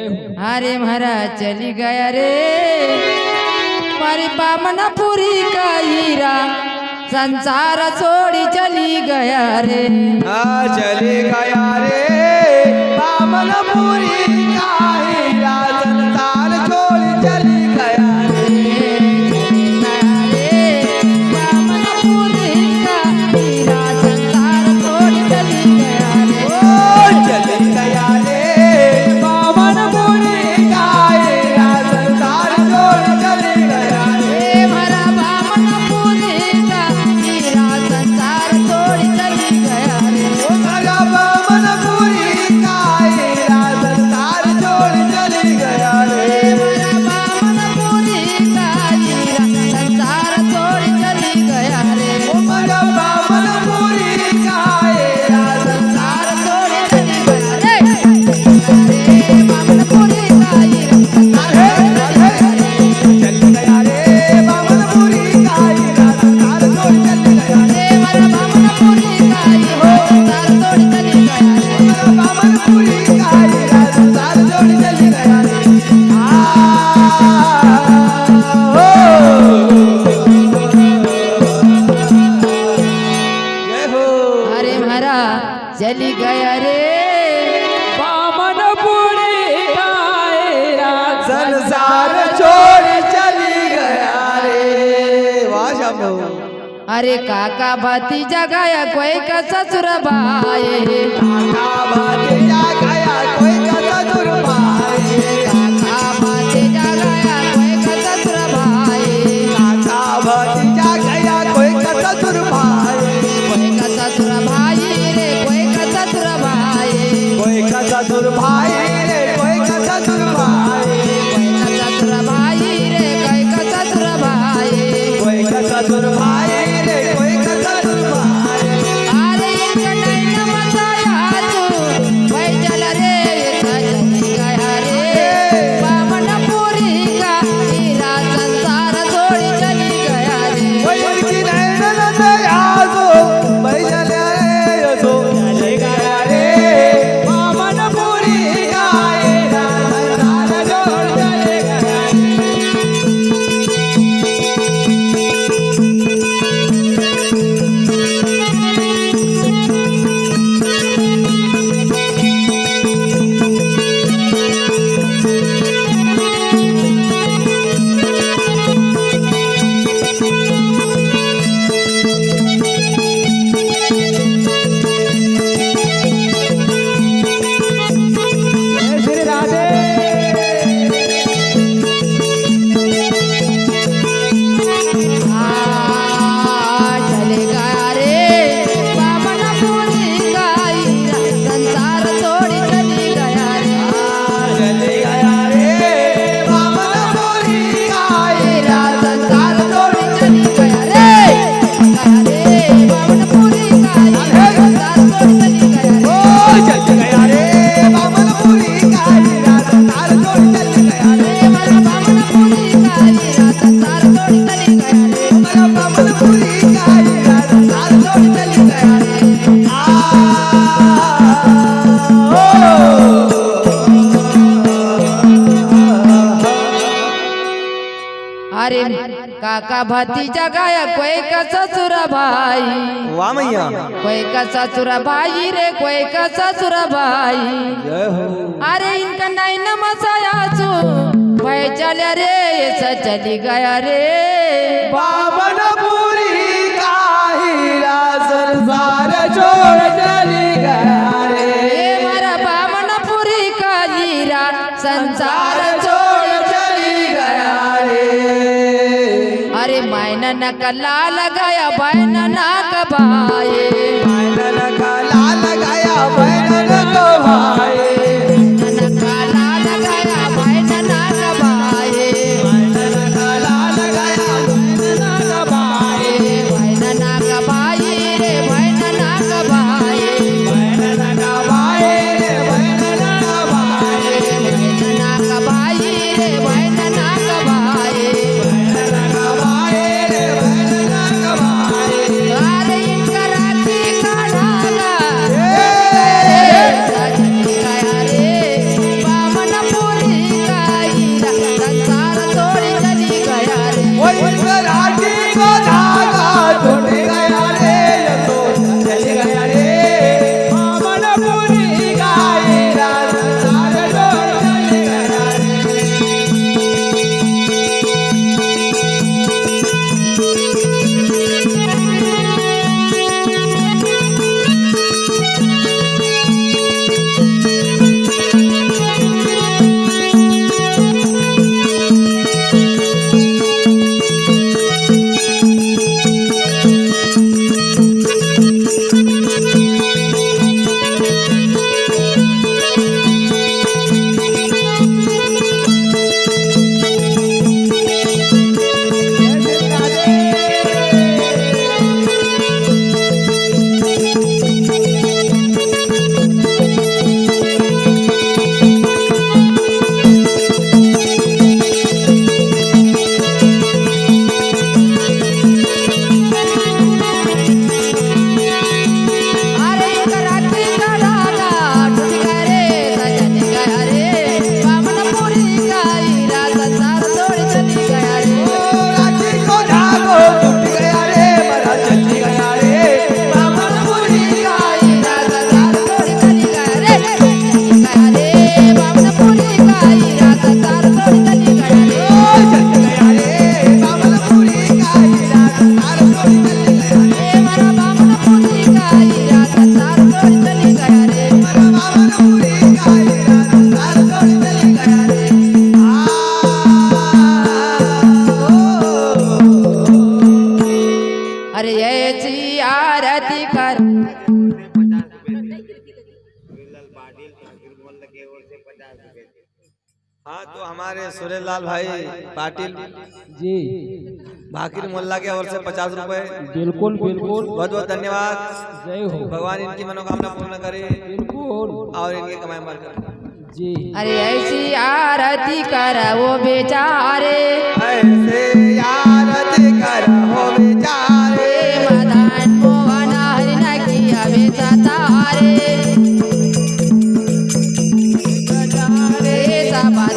अरे महाराज चली गया रे मारी बामनपुरी का हीरा संसार छोड़ी चली गया रे। चली गया रे बामनपुरी का हीरा संसार छोड़ी चली गया चली गया रे बामनपुरी का हीरा संसार छोड़ चली गया रे। वाह शामो। अरे काका भतीजा गया कोई का ससुर भाई काका भतीजा गया कोई का ससुर भाई काका भतीजा गया कोई का ससुर भाई काका भतीजा गया कोई का ससुर भाई कोई का ससुर भाई रे कोई का ससुर भाई कोई का ससुर भाई रे कोई का ससुर भाई कोई का ससुर भाई रे कोई का ससुर भाई कोई का ससुर भाई रे कोई का ससुर भाई। अरे इनका नहीं नमसाया तू भाई चल रे चली गया रे बामनपुरी का हीरा संसार छोड़ी चली गया रे। कोई इनकी नहीं नमसाया तू भाई चल रे तो चली गया रे बामनपुरी का हीरा संसार छोड़ चली गया अरे काका भतीजा गया कोई का ससुर भाई वाह मैया कोई का ससुर भाई रे कोई का ससुर भाई जय हो। अरे इनका नहीं नमसाया तू भाई चल रे ऐसा चली गया रे बामनपुरी का हीरा संसार छोड़ चली गया रे। ये मेरा बामनपुरी का हीरा संसार छोड़ चली गया रे। अरे मैंने नकला लगाया बैन नाक भाई मैंने नकला लगाया बैन को भाई नकला लगाया बैन नाक भाई मैंने नकला लगाया बैन को भाई बैन नाक भाई रे बैन नाक भाई बैन को भाई रे बैन को भाई बैन नाक भाई रे बैन नाक भाई बैन को भाई रे बैन को भाई। अरे इनका राखी का ढाला ए चली गया हाँ तो हमारे सुरेलाल भाई पाटिल जी भाकिर मोहल्ला के ओर से 50 रुपए बिल्कुल बिल्कुल बहुत बहुत धन्यवाद। जय हो भगवान इनकी मनोकामना पूर्ण करे बिल्कुल और इनकी कमाई मार करे। जी अरे ऐसी आरती कर वो बेचारे ऐसे आरती करो बेचारे मदन मोहन हरि न किया बेचारे रे सबा